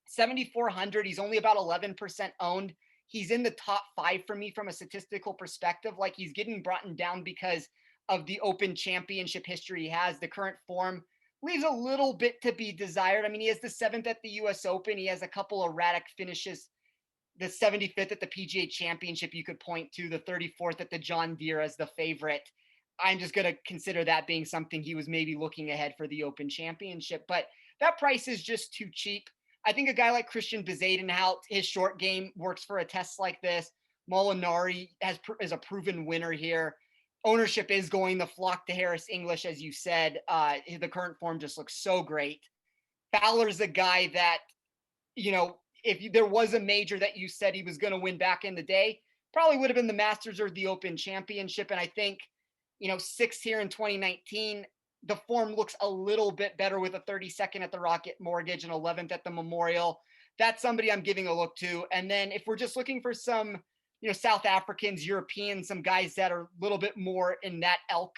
7,400, he's only about 11% owned. He's in the top 5 for me from a statistical perspective. Like, he's getting brought down because of the Open Championship history he has. The current form leaves a little bit to be desired. I mean, he has the 7th at the US Open. He has a couple erratic finishes. The 75th at the PGA Championship you could point to, the 34th at the John Deere as the favorite. I'm just going to consider that being something he was maybe looking ahead for the Open Championship. But that price is just too cheap. I think a guy like Christian Bezuidenhout, his short game works for a test like this. Molinari is a proven winner here. Ownership is going the flock to Harris English, as you said. The current form just looks so great. Fowler's a guy that, if there was a major that you said he was going to win back in the day, probably would have been the Masters or the Open Championship. And I think, 6th here in 2019, the form looks a little bit better with a 32nd at the Rocket Mortgage and 11th at the Memorial. That's somebody I'm giving a look to. And then if we're just looking for some, South Africans, Europeans, some guys that are a little bit more in that elk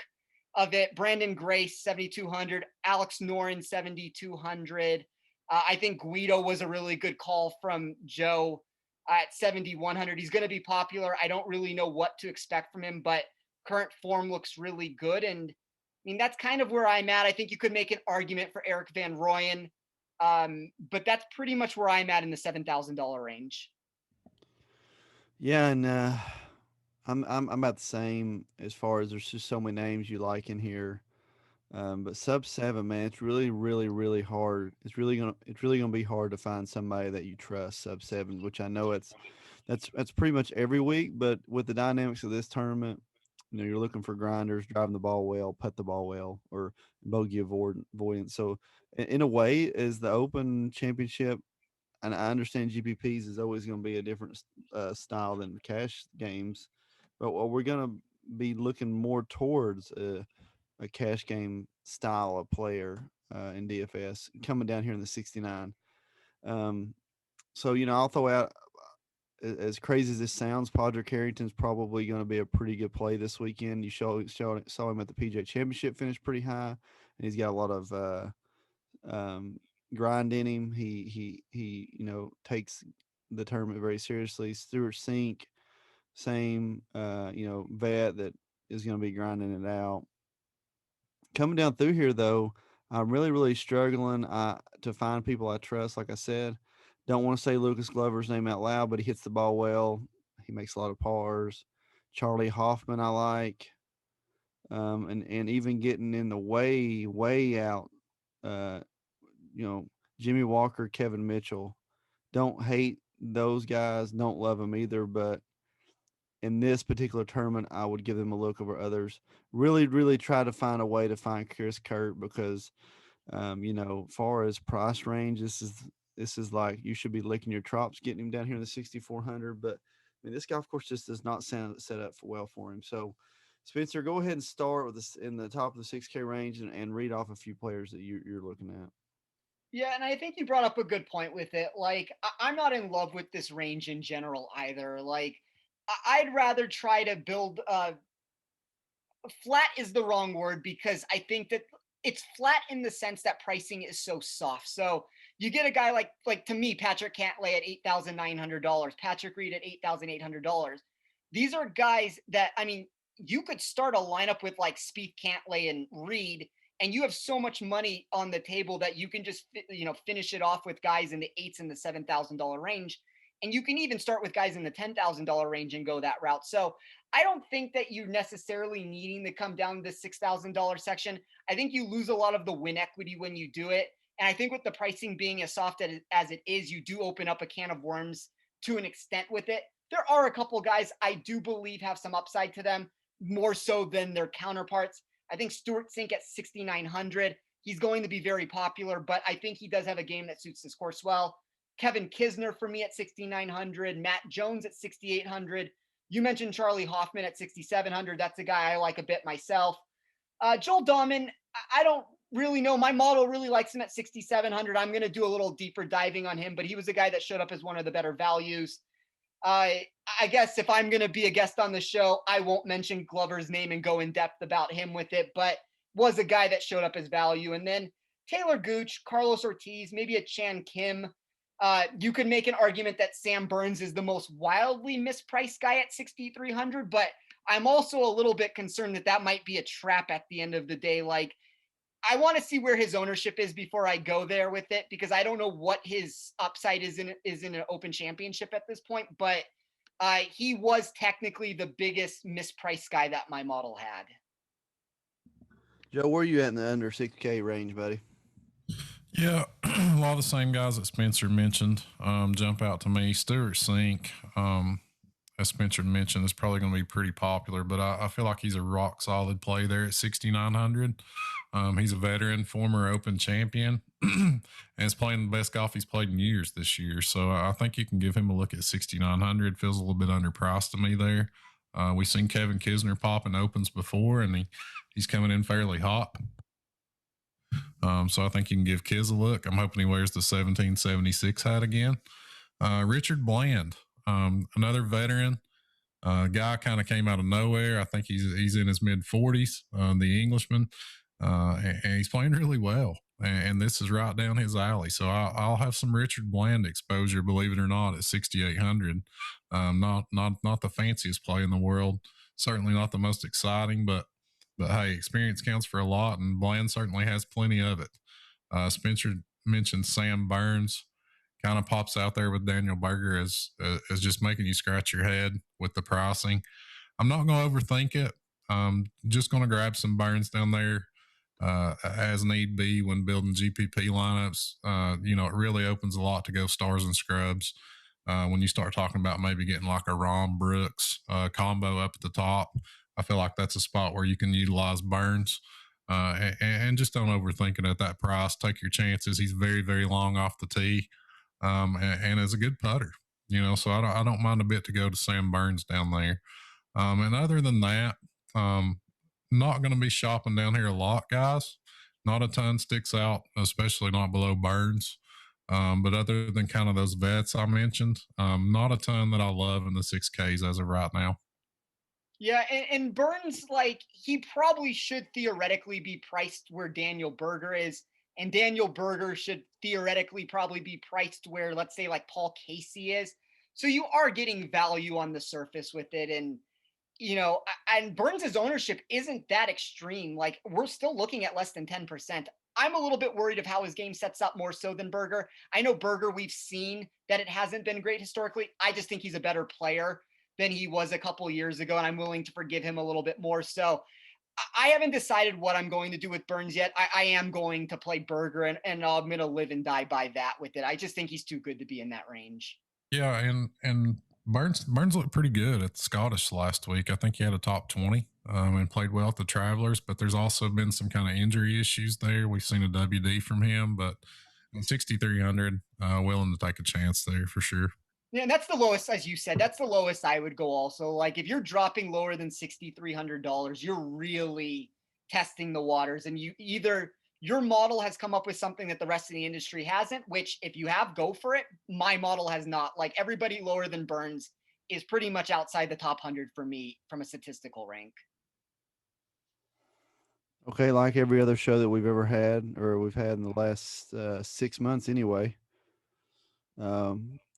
of it, Brandon Grace, 7,200, Alex Noren, 7,200. I think Guido was a really good call from Joe at 7,100. He's going to be popular. I don't really know what to expect from him, but current form looks really good. And I mean, that's kind of where I'm at. I think you could make an argument for Eric Van Rooyen, but that's pretty much where I'm at in the $7,000 range. Yeah, and I'm about the same as far as there's just so many names you like in here. But sub 7, man, it's really, really, really hard. It's really gonna be hard to find somebody that you trust sub 7, which I know that's pretty much every week. But with the dynamics of this tournament, you're looking for grinders, driving the ball well, putt the ball well, or bogey avoidance. So in a way, as the Open Championship, and I understand GPPs is always going to be a different style than cash games, but we're going to be looking more towards a cash game style of player in DFS coming down here in the 69. So, I'll throw out, as crazy as this sounds, Padraig Harrington's probably going to be a pretty good play this weekend. You saw him at the PGA Championship, finished pretty high, and he's got a lot of grind in him. He takes the tournament very seriously. Stuart Sink, same, vet that is going to be grinding it out. Coming down through here, though, I'm really, really struggling to find people I trust. Like I said, don't want to say Lucas Glover's name out loud, but he hits the ball well. He makes a lot of pars. Charlie Hoffman, I like. And even getting in the way out, uh, Jimmy Walker, Kevin Mitchell. Don't hate those guys. Don't love them either. But in this particular tournament, I would give them a look over others. Really, really try to find a way to find Chris Kurt because, far as price range, this is like you should be licking your chops getting him down here in the 6,400. But I mean, this golf course just does not sound set up well for him. So, Spencer, go ahead and start with this in the top of the 6K range and read off a few players that you're looking at. Yeah, and I think you brought up a good point with it. Like, I'm not in love with this range in general either. Like, I'd rather try to build flat is the wrong word because I think that it's flat in the sense that pricing is so soft. So you get a guy like to me, Patrick Cantlay at $8,900, Patrick Reed at $8,800. These are guys that, I mean, you could start a lineup with like Spieth, Cantlay, and Reed, and you have so much money on the table that you can just finish it off with guys in the $8,000 and the $7,000 range, and you can even start with guys in the $10,000 range and go that route. So I don't think that you're necessarily needing to come down to the $6,000 section. I think you lose a lot of the win equity when you do it. And I think with the pricing being as soft as it is, you do open up a can of worms to an extent with it. There are a couple guys I do believe have some upside to them, more so than their counterparts. I think Stuart Sink at 6,900. He's going to be very popular, but I think he does have a game that suits this course well. Kevin Kisner for me at 6,900. Matt Jones at 6,800. You mentioned Charlie Hoffman at 6,700. That's a guy I like a bit myself. Joel Dahman, I don't really know. My model really likes him at 6,700. I'm going to do a little deeper diving on him, but he was a guy that showed up as one of the better values. I guess if I'm going to be a guest on the show, I won't mention Glover's name and go in depth about him with it, but was a guy that showed up as value. And then Taylor Gooch, Carlos Ortiz, maybe a Chan Kim. You could make an argument that Sam Burns is the most wildly mispriced guy at 6,300, but I'm also a little bit concerned that might be a trap at the end of the day. Like, I want to see where his ownership is before I go there with it, because I don't know what his upside is in an Open Championship at this point, but he was technically the biggest mispriced guy that my model had. Joe, where are you at in the under 6K range, buddy? Yeah, a lot of the same guys that Spencer mentioned jump out to me. Stuart Sink, as Spencer mentioned, is probably going to be pretty popular, but I feel like he's a rock solid play there at 6,900. He's a veteran, former Open champion, and is playing the best golf he's played in years this year. So I think you can give him a look at 6,900. Feels a little bit underpriced to me there. We've seen Kevin Kisner pop in Opens before, and he's coming in fairly hot. So I think you can give Kiz a look. I'm hoping he wears the 1776 hat again. Richard Bland, another veteran. Guy kind of came out of nowhere. I think he's in his mid 40s, the Englishman, and he's playing really well. And this is right down his alley. So I'll have some Richard Bland exposure, believe it or not, at 6,800. Not the fanciest play in the world. Certainly not the most exciting, but hey, experience counts for a lot, and Bland certainly has plenty of it. Spencer mentioned Sam Burns. Kind of pops out there with Daniel Berger as just making you scratch your head with the pricing. I'm not going to overthink it. Just going to grab some Burns down there as need be when building GPP lineups. It really opens a lot to go stars and scrubs when you start talking about maybe getting like a Ron Brooks combo up at the top. I feel like that's a spot where you can utilize Burns. And just don't overthink it at that price. Take your chances. He's very, very long off the tee. And is a good putter, so I don't mind a bit to go to Sam Burns down there. And other than that, not going to be shopping down here a lot, guys. Not a ton sticks out, especially not below Burns. But other than kind of those vets I mentioned, not a ton that I love in the 6Ks as of right now. Yeah, and Burns, like, he probably should theoretically be priced where Daniel Berger is. And Daniel Berger should theoretically probably be priced where, let's say, like Paul Casey is. So you are getting value on the surface with it. And, and Burns's ownership isn't that extreme. Like, we're still looking at less than 10%. I'm a little bit worried of how his game sets up more so than Berger. I know Berger, we've seen that it hasn't been great historically. I just think he's a better player. than he was a couple years ago, and I'm willing to forgive him a little bit more. So I haven't decided what I'm going to do with Burns yet. I am going to play Berger, and I'm going to live and die by that with it. I just think he's too good to be in that range. Yeah, and Burns looked pretty good at the Scottish last week. I think he had a top 20 and played well at the Travelers, but there's also been some kind of injury issues there. We've seen a WD from him, but 6,300, willing to take a chance there for sure. Yeah, and that's the lowest, as you said, that's the lowest I would go also. Like if you're dropping lower than $6,300, you're really testing the waters, and your model has come up with something that the rest of the industry hasn't, which if you have, go for it. My model has not. Like everybody lower than Burns is pretty much outside the top 100 for me from a statistical rank. Okay, like every other show that we've ever had, or we've had in the last 6 months anyway.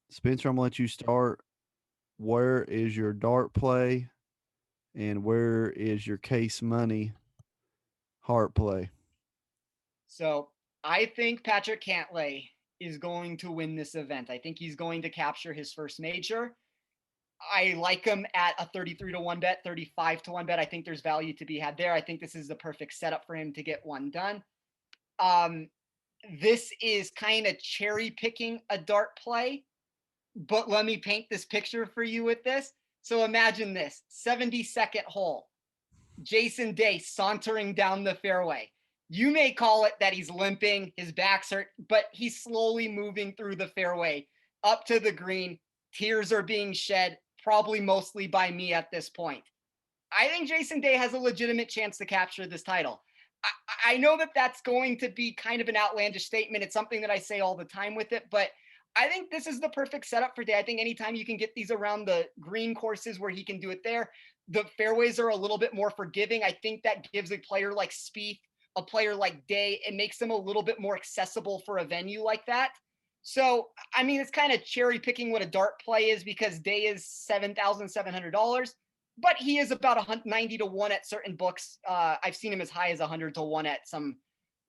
Spencer, I'm going to let you start. Where is your dart play, and where is your case money heart play? So I think Patrick Cantlay is going to win this event. I think he's going to capture his first major. I like him at a 33 to 1 bet, 35 to 1 bet. I think there's value to be had there. I think this is the perfect setup for him to get one done. This is kind of cherry picking a dart play, but let me paint this picture for you with this. So imagine this 72nd hole, Jason Day sauntering down the fairway. You may call it that he's limping, his back's hurt, but he's slowly moving through the fairway up to the green. Tears are being shed, probably mostly by me at this point. I think Jason Day has a legitimate chance to capture this title. I know that that's going to be kind of an outlandish statement. It's something that I say all the time with it, but I think this is the perfect setup for Day. I think anytime you can get these around the green courses where he can do it there, the fairways are a little bit more forgiving. I think that gives a player like Spieth, a player like Day, it makes them a little bit more accessible for a venue like that. So, I mean, it's kind of cherry picking what a dart play is because Day is $7,700, but he is about 90 to 1 at certain books. I've seen him as high as 100 to 1 at some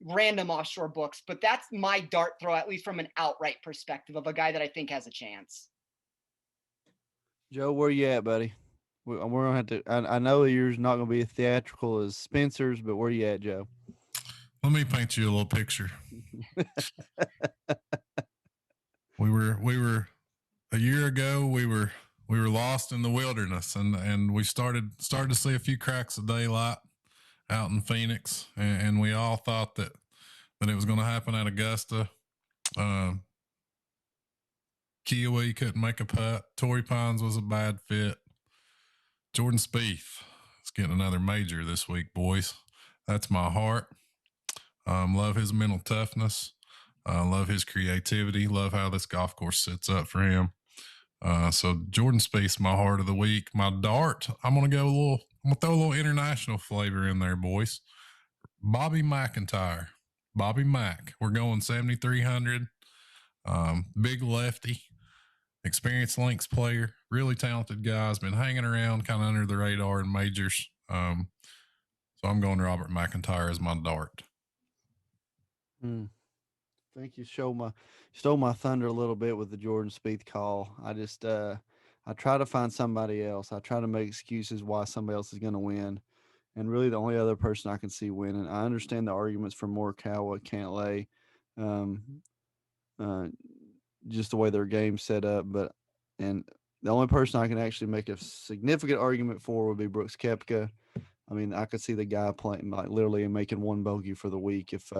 random offshore books, but that's my dart throw, at least from an outright perspective of a guy that I think has a chance. Joe, where you at, buddy? We're gonna have to. I know yours not gonna be as theatrical as Spencer's, but where you at, Joe? Let me paint you a little picture. we were a year ago. We were lost in the wilderness, and we started to see a few cracks of daylight out in Phoenix, and we all thought that it was going to happen at Augusta. Kiwi couldn't make a putt. Torrey Pines was a bad fit. Jordan Spieth is getting another major this week, boys. That's my heart. Love his mental toughness. Love his creativity. Love how this golf course sets up for him. So Jordan Spieth's my heart of the week. My dart, I'm gonna throw a little international flavor in there, boys. Bobby McIntyre. Bobby Mack. We're going 7,300. Big lefty. Experienced links player. Really talented guy. Has been hanging around kind of under the radar in majors. So I'm going Robert McIntyre as my dart. I think you stole my thunder a little bit with the Jordan Spieth call. I just I try to find somebody else. I try to make excuses why somebody else is going to win, and really the only other person I can see winning. I understand the arguments for Morikawa, Cantlay, just the way their game's set up, and the only person I can actually make a significant argument for would be Brooks Koepka. I mean, I could see the guy playing like literally making one bogey for the week if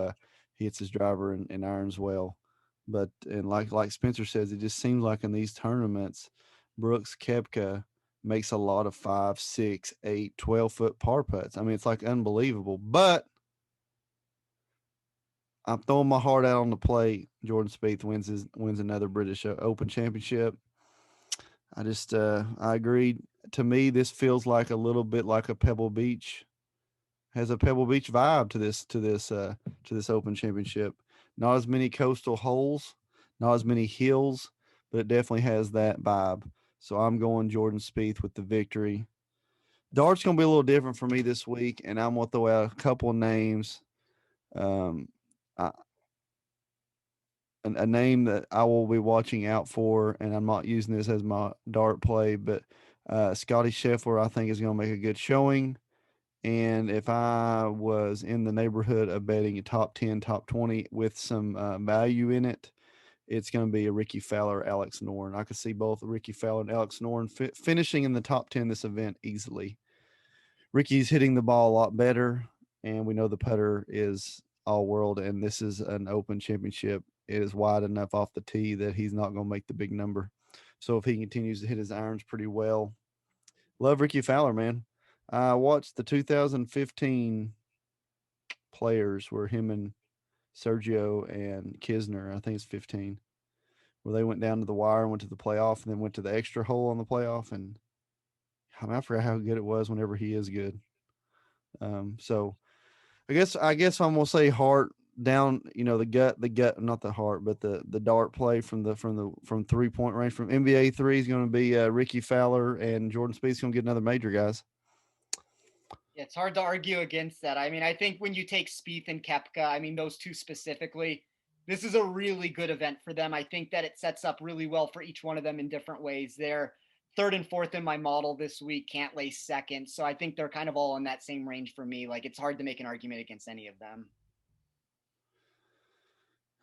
he hits his driver and irons well. But and like Spencer says, it just seems like in these tournaments, Brooks Koepka makes a lot of 5, 6, 8, 12-foot par putts. I mean, it's like unbelievable. But I'm throwing my heart out on the plate. Jordan Spieth wins another British Open Championship. I just I agreed. To me, this feels like a little bit like a Pebble Beach. Has a Pebble Beach vibe to this Open Championship. Not as many coastal holes, not as many hills, but it definitely has that vibe. So I'm going Jordan Spieth with the victory. Dart's gonna be a little different for me this week, and I'm gonna throw out a couple of names. A name that I will be watching out for, and I'm not using this as my dart play, but Scottie Scheffler, I think, is going to make a good showing. And if I was in the neighborhood of betting a top 10, top 20 with some value in it, it's going to be a Ricky Fowler, Alex Noren. I could see both Ricky Fowler and Alex Noren finishing in the top 10 this event easily. Ricky's hitting the ball a lot better, and we know the putter is all world, and this is an open championship. It is wide enough off the tee that he's not going to make the big number. So if he continues to hit his irons pretty well, love Ricky Fowler, man. I watched the 2015 players where him and Sergio and Kisner, I think it's 15, where they went down to the wire and went to the playoff and then went to the extra hole on the playoff. And I forgot how good it was whenever he is good. So I guess I'm going to say heart down, the gut, not the heart, but the dart play from 3-point range from NBA 3 is going to be Ricky Fowler, and Jordan Spieth's going to get another major, guys. Yeah, it's hard to argue against that. I mean, I think when you take Spieth and Koepka, I mean, those two specifically, this is a really good event for them. I think that it sets up really well for each one of them in different ways. They're third and fourth in my model this week, can't lay second. So I think they're kind of all in that same range for me. Like, it's hard to make an argument against any of them.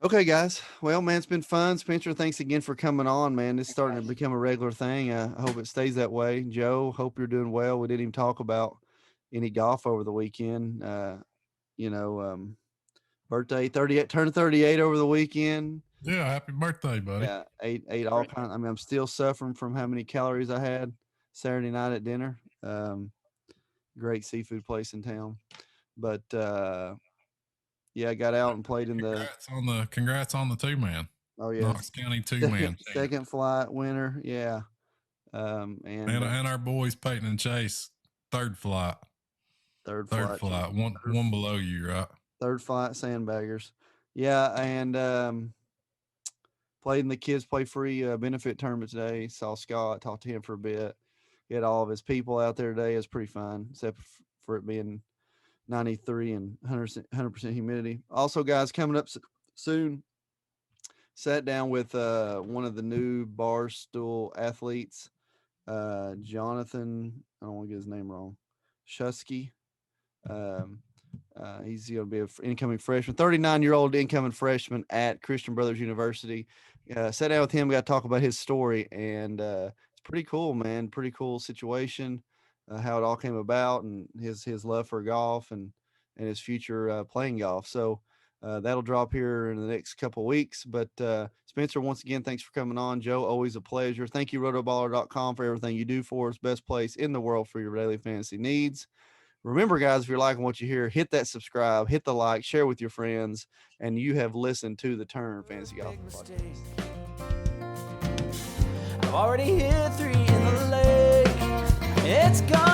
Okay, guys. Well, man, it's been fun. Spencer, thanks again for coming on, man. It's starting to become a regular thing. I hope it stays that way. Joe, hope you're doing well. We didn't even talk about any golf over the weekend. Birthday, 38, turned 38 over the weekend. Yeah, happy birthday, buddy. Yeah, ate all kinds. I mean, I'm still suffering from how many calories I had Saturday night at dinner. Great seafood place in town. But yeah, I got out and played in congrats on the 2-man. Oh yeah, Knox County 2-man. Second flight winner. Yeah. And our boys Peyton and Chase, third flight. Third flight. One below you, right? Third flight sandbaggers. Yeah, and played in the kids play free benefit tournament today. Saw Scott, talked to him for a bit. He had all of his people out there today. It was pretty fun, except for it being 93 and 100% humidity. Also, guys, coming up soon, sat down with one of the new Barstool athletes, Jonathan, I don't want to get his name wrong, Shusky. He's going to be an incoming freshman, 39-year-old incoming freshman at Christian Brothers University. Sat down with him, got to talk about his story, and it's pretty cool, man. Pretty cool situation. How it all came about, and his love for golf and his future playing golf. So that'll drop here in the next couple of weeks. But Spencer, once again, thanks for coming on. Joe, always a pleasure. Thank you, rotoballer.com, for everything you do for us. Best place in the world for your daily fantasy needs. Remember, guys, if you're liking what you hear, hit that subscribe, hit the like, share with your friends, and you have listened to the Turn Fantasy Golf Podcast. I've already hit 3 in the lake. It's gone.